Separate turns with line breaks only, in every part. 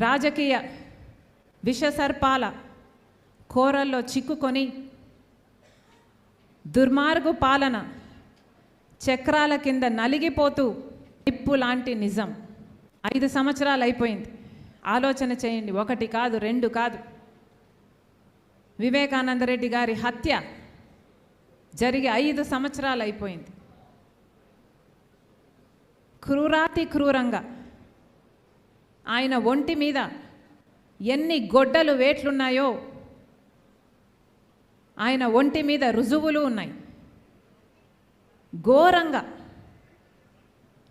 రాజకీయ విషసర్పాల కోరల్లో చిక్కుకొని దుర్మార్గు పాలన చక్రాల కింద నలిగిపోతూ నిప్పు లాంటి నిజం 5 సంవత్సరాలు అయిపోయింది. ఆలోచన చేయండి, 1 కాదు 2 కాదు. వివేకానందరెడ్డి గారి హత్య జరిగి 5 సంవత్సరాలు అయిపోయింది. క్రూరాతి క్రూరంగా ఆయన ఒంటి మీద ఎన్ని గొడ్డలు వేట్లున్నాయో ఆయన ఒంటి మీద రుజువులు ఉన్నాయి. ఘోరంగా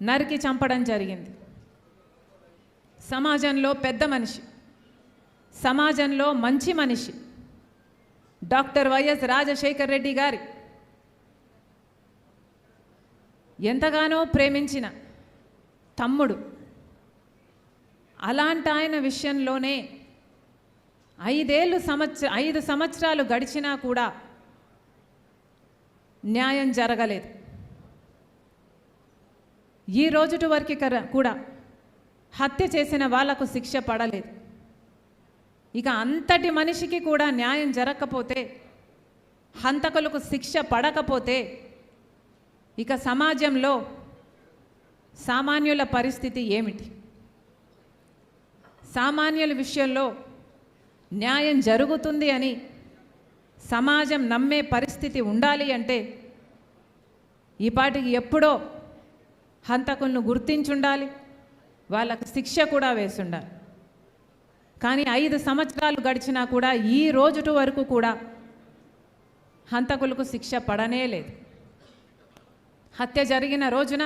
నరికి చంపడం జరిగింది. సమాజంలో పెద్ద మనిషి, సమాజంలో మంచి మనిషి డాక్టర్ వైఎస్ రాజశేఖర్ రెడ్డి గారి ఎంతగానో ప్రేమించిన తమ్ముడు, అలాంటి ఆయన విషయంలోనే 5 సంవత్సరాలు గడిచినా కూడా న్యాయం జరగలేదు. ఈ రోజుటి వరకు కూడా హత్య చేసిన వాళ్లకు శిక్ష పడలేదు. ఇక అంతటి మనిషికి కూడా న్యాయం జరగకపోతే, హంతకులకు శిక్ష పడకపోతే ఇక సమాజంలో సామాన్యుల పరిస్థితి ఏమిటి? సామాన్యుల విషయంలో న్యాయం జరుగుతుంది అని సమాజం నమ్మే పరిస్థితి ఉండాలి అంటే ఈ పాటికి ఎప్పుడో హంతకులను గుర్తించుండాలి, వాళ్ళకు శిక్ష కూడా వేసుండాలి. కానీ 5 సంవత్సరాలు గడిచినా కూడా ఈ రోజుటి వరకు కూడా హంతకులకు శిక్ష పడనే లేదు. హత్య జరిగిన రోజున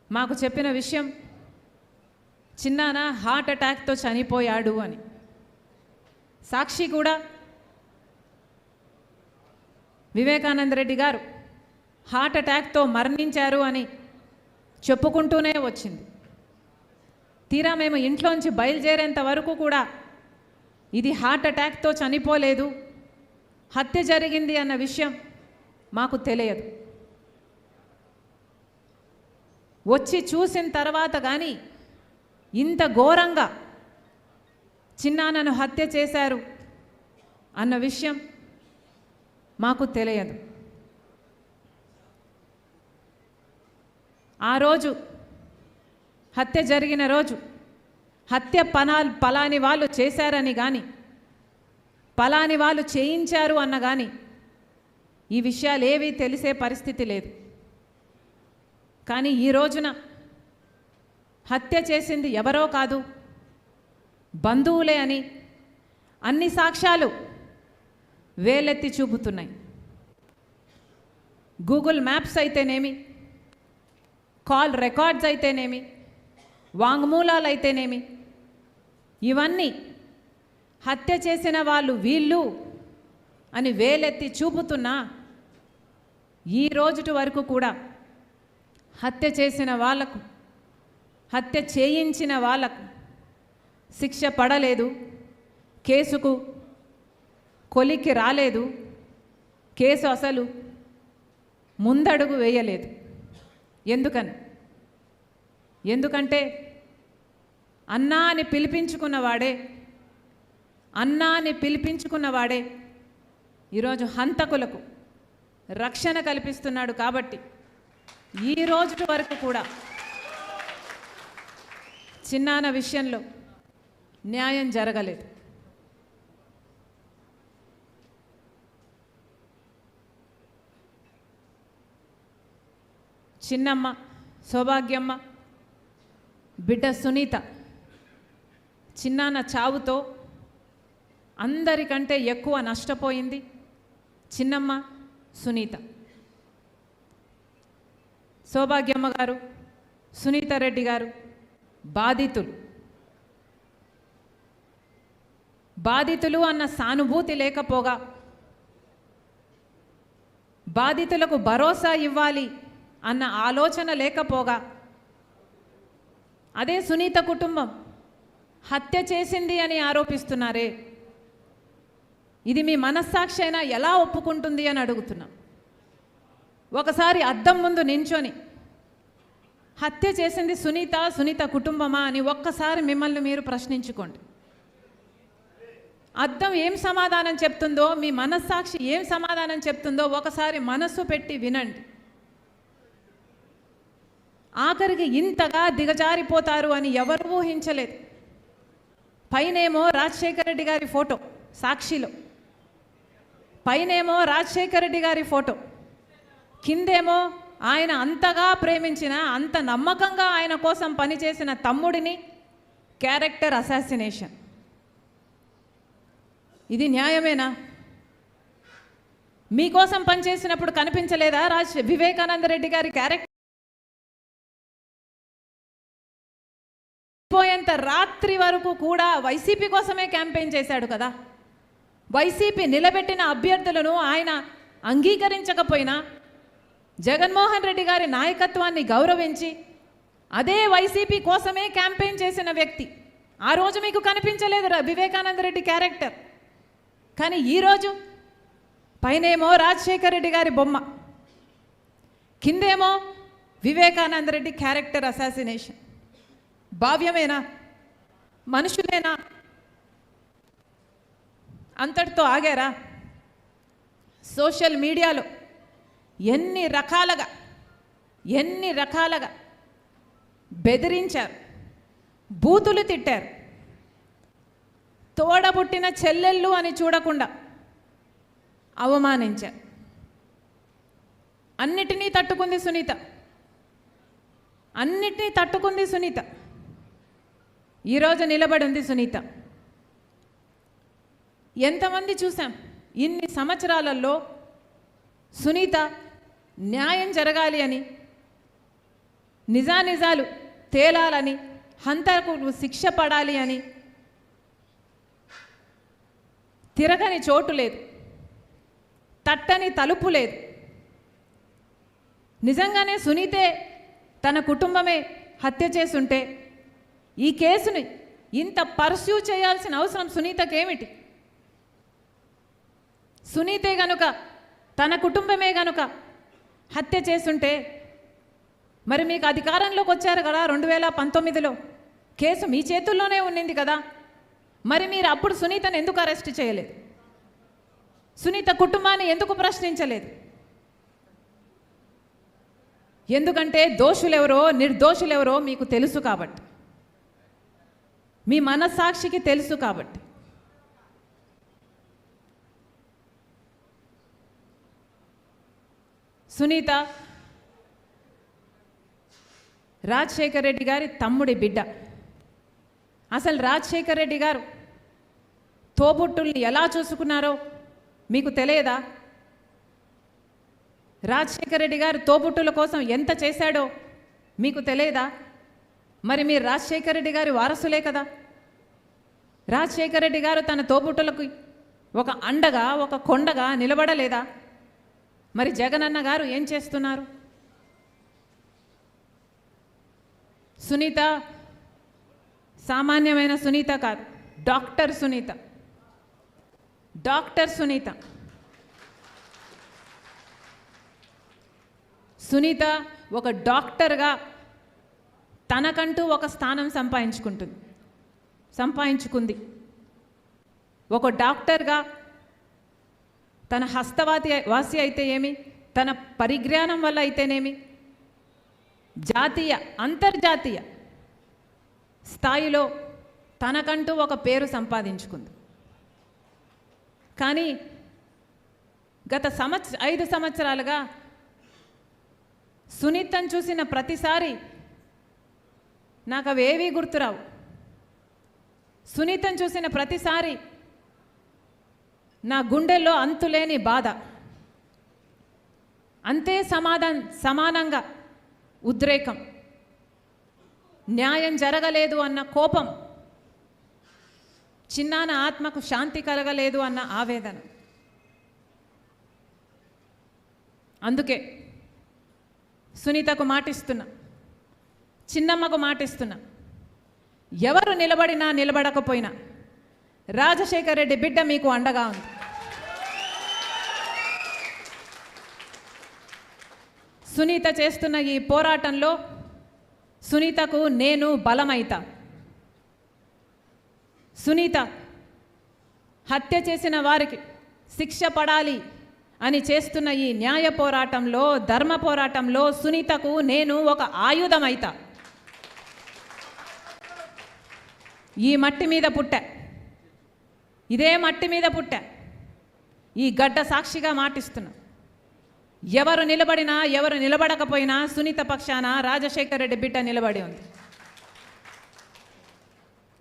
మాకు చెప్పిన విషయం, చిన్నాన హార్ట్ అటాక్తో చనిపోయాడు అని. సాక్షి కూడా వివేకానందరెడ్డి గారు హార్ట్ అటాక్తో మరణించారు అని చెప్పుకుంటూనే వచ్చింది. తీరా మేము ఇంట్లోంచి బయలుదేరేంత వరకు కూడా ఇది హార్ట్ అటాక్తో చనిపోలేదు, హత్య జరిగింది అన్న విషయం మాకు తెలియదు. వచ్చి చూసిన తర్వాత కానీ ఇంత ఘోరంగా చిన్నాన్నను హత్య చేశారు అన్న విషయం మాకు తెలియదు. ఆ రోజు హత్య జరిగిన రోజు హత్య పలాని వాళ్ళు చేశారని కానీ, పలాని వాళ్ళు చేయించారు అన్న కానీ ఈ విషయాలు ఏవీ తెలిసే పరిస్థితి లేదు. కానీ ఈ రోజున హత్య చేసింది ఎవరో కాదు, బంధువులే అని అన్ని సాక్ష్యాలు వేలెత్తి చూపుతున్నాయి. గూగుల్ మ్యాప్స్ అయితేనేమి, కాల్ రికార్డ్స్ అయితేనేమి, వాంగ్మూలాలు అయితేనేమి, ఇవన్నీ హత్య చేసిన వాళ్ళు వీళ్ళు అని వేలెత్తి చూపుతున్నా ఈ రోజుటి వరకు కూడా హత్య చేసిన వాళ్లకు, హత్య చేయించిన వాళ్లకు శిక్ష పడలేదు, కేసుకు కొలిక్కి రాలేదు, కేసు అసలు ముందడుగు వేయలేదు. ఎందుకంటే అన్నా అని పిలిపించుకున్నవాడే ఈరోజు హంతకులకు రక్షణ కల్పిస్తున్నాడు. కాబట్టి ఈ రోజు వరకు కూడా చిన్నాన్న విషయంలో న్యాయం జరగలేదు. చిన్నమ్మ సౌభాగ్యమ్మ బిడ్డ సునీత చిన్నాన్న చావుతో అందరికంటే ఎక్కువ నష్టపోయింది చిన్నమ్మ సునీత. సౌభాగ్యమ్మ గారు, సునీత రెడ్డి గారు బాధితులు అన్న సానుభూతి లేకపోగా, బాధితులకు భరోసా ఇవ్వాలి అన్న ఆలోచన లేకపోగా, అదే సునీత కుటుంబం హత్య చేసింది అని ఆరోపిస్తున్నారే, ఇది మీ మనస్సాక్షి అయినా ఎలా ఒప్పుకుంటుంది అని అడుగుతున్నాం. ఒకసారి అద్దం ముందు నించొని హత్య చేసింది సునీత, సునీత కుటుంబమా అని ఒక్కసారి మిమ్మల్ని మీరు ప్రశ్నించుకోండి. అద్దం ఏం సమాధానం చెప్తుందో, మీ మనస్సాక్షి ఏం సమాధానం చెప్తుందో ఒకసారి మనస్సు పెట్టి వినండి. ఆఖరికి ఇంతగా దిగజారిపోతారు అని ఎవరు ఊహించలేదు. పైనేమో రాజశేఖర రెడ్డి గారి ఫోటో సాక్షిలో, పైనేమో రాజశేఖర రెడ్డి గారి ఫోటో, కిందేమో ఆయన అంతగా ప్రేమించిన, అంత నమ్మకంగా ఆయన కోసం పనిచేసిన తమ్ముడిని క్యారెక్టర్ అసాసినేషన్. ఇది న్యాయమేనా? మీకోసం పనిచేసినప్పుడు కనిపించలేదా వివేకానంద రెడ్డి గారి క్యారెక్టర్? పోయేంత రాత్రి వరకు కూడా వైసీపీ కోసమే క్యాంపెయిన్ చేశాడు కదా. వైసీపీ నిలబెట్టిన అభ్యర్థులను ఆయన అంగీకరించకపోయినా జగన్మోహన్ రెడ్డి గారి నాయకత్వాన్ని గౌరవించి అదే వైసీపీ కోసమే క్యాంపెయిన్ చేసిన వ్యక్తి. ఆ రోజు మీకు కనిపించలేదు వివేకానంద రెడ్డి క్యారెక్టర్. కానీ ఈరోజు పైనేమో రాజశేఖర రెడ్డి గారి బొమ్మ, కిందేమో వివేకానంద రెడ్డి క్యారెక్టర్ అసాసినేషన్. భావ్యమేనా? మనుషులేనా? అంతటితో ఆగారా? సోషల్ మీడియాలో ఎన్ని రకాలుగా బెదిరించారు, బూతులు తిట్టారు. తోడబుట్టిన చెల్లెళ్ళు అని చూడకుండా అవమానించారు. అన్నిటినీ తట్టుకుంది సునీత, అన్నిటినీ తట్టుకుంది సునీత. ఈరోజు నిలబడి ఉంది సునీత. ఎంతమంది చూసాం ఇన్ని సంవత్సరాలలో సునీత న్యాయం జరగాలి అని, నిజానిజాలు తేలాలని, హంతకులు శిక్ష పడాలి అని తిరగని చోటు లేదు, తట్టని తలుపు లేదు. నిజంగానే సునీతే తన కుటుంబమే హత్య చేసుంటే ఈ కేసుని ఇంత పర్స్యూ చేయాల్సిన అవసరం సునీతకేమిటి? సునీతే గనుక, తన కుటుంబమే గనుక హత్య చేసుంటే మరి మీకు అధికారంలోకి వచ్చారు కదా 2019లో, కేసు మీ చేతుల్లోనే ఉన్నింది కదా. మరి మీరు అప్పుడు సునీతను ఎందుకు అరెస్ట్ చేయలేదు? సునీత కుటుంబాన్ని ఎందుకు ప్రశ్నించలేదు? ఎందుకంటే దోషులెవరో నిర్దోషులెవరో మీకు తెలుసు కాబట్టి, మీ మనస్సాక్షికి తెలుసు కాబట్టి. సునీత రాజశేఖర రెడ్డి గారి తమ్ముడి బిడ్డ. అసలు రాజశేఖర రెడ్డి గారు తోబుట్టుల్ని ఎలా చూసుకున్నారో మీకు తెలియదా? రాజశేఖర రెడ్డి గారు తోబుట్టుల కోసం ఎంత చేశాడో మీకు తెలియదా? మరి మీరు రాజశేఖర రెడ్డి గారి వారసులే కదా. రాజశేఖర రెడ్డి గారు తన తోబుట్టులకు ఒక అండగా, ఒక కొండగా నిలబడలేదా? మరి జగనన్న గారు ఏం చేస్తున్నారు? సునీత సామాన్యమైన సునీత కాదు, డాక్టర్ సునీత. డాక్టర్ సునీత. సునీత ఒక డాక్టర్గా తనకంటూ ఒక స్థానం సంపాదించుకుంది. ఒక డాక్టర్గా తన వాసి అయితే ఏమి, తన పరిజ్ఞానం వల్ల అయితేనేమి, జాతీయ అంతర్జాతీయ స్థాయిలో తనకంటూ ఒక పేరు సంపాదించుకుంది. కానీ గత 5 సంవత్సరాలుగా సునీతను చూసిన ప్రతిసారి నాకు అవేవీ గుర్తురావు. సునీతను చూసిన ప్రతిసారి నా గుండెల్లో అంతులేని బాధ, అంతే సమానంగా ఉద్రేకం, న్యాయం జరగలేదు అన్న కోపం, చిన్నాన ఆత్మకు శాంతి కలగలేదు అన్న ఆవేదన. అందుకే సునీతకు మాటిస్తున్నా, చిన్నమ్మకు మాటిస్తున్నా, ఎవరు నిలబడినా నిలబడకపోయినా రాజశేఖర రెడ్డి బిడ్డ మీకు అండగా ఉంది. సునీత చేస్తున్న ఈ పోరాటంలో సునీతకు నేను బలమైతా. సునీత హత్య చేసిన వారికి శిక్ష పడాలి అని చేస్తున్న ఈ న్యాయ పోరాటంలో, ధర్మ పోరాటంలో సునీతకు నేను ఒక ఆయుధమైతా. ఈ మట్టి మీద పుట్టా, ఇదే మట్టి మీద పుట్టా, ఈ గడ్డ సాక్షిగా మాటిస్తున్నా. ఎవరు నిలబడినా ఎవరు నిలబడకపోయినా సునీత పక్షాన రాజశేఖర్ రెడ్డి బిడ్డ నిలబడి ఉంది.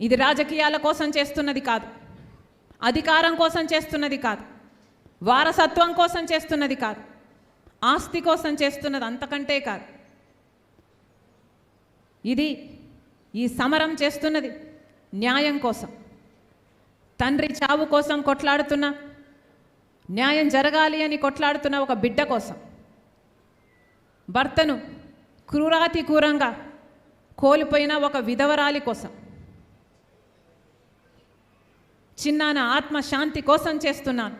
ఇది రాజకీయాల కోసం చేస్తున్నది కాదు, అధికారం కోసం చేస్తున్నది కాదు, వారసత్వం కోసం చేస్తున్నది కాదు, ఆస్తి కోసం చేస్తున్నది అంతకంటే కాదు. ఇది ఈ సమరం చేస్తున్నది న్యాయం కోసం. తండ్రి చావు కోసం కొట్లాడుతున్న, న్యాయం జరగాలి అని కొట్లాడుతున్న ఒక బిడ్డ కోసం, భర్తను క్రూరాతి క్రూరంగా కోల్పోయిన ఒక విధవరాలి కోసం, చిన్నాన ఆత్మశాంతి కోసం చేస్తున్నాను.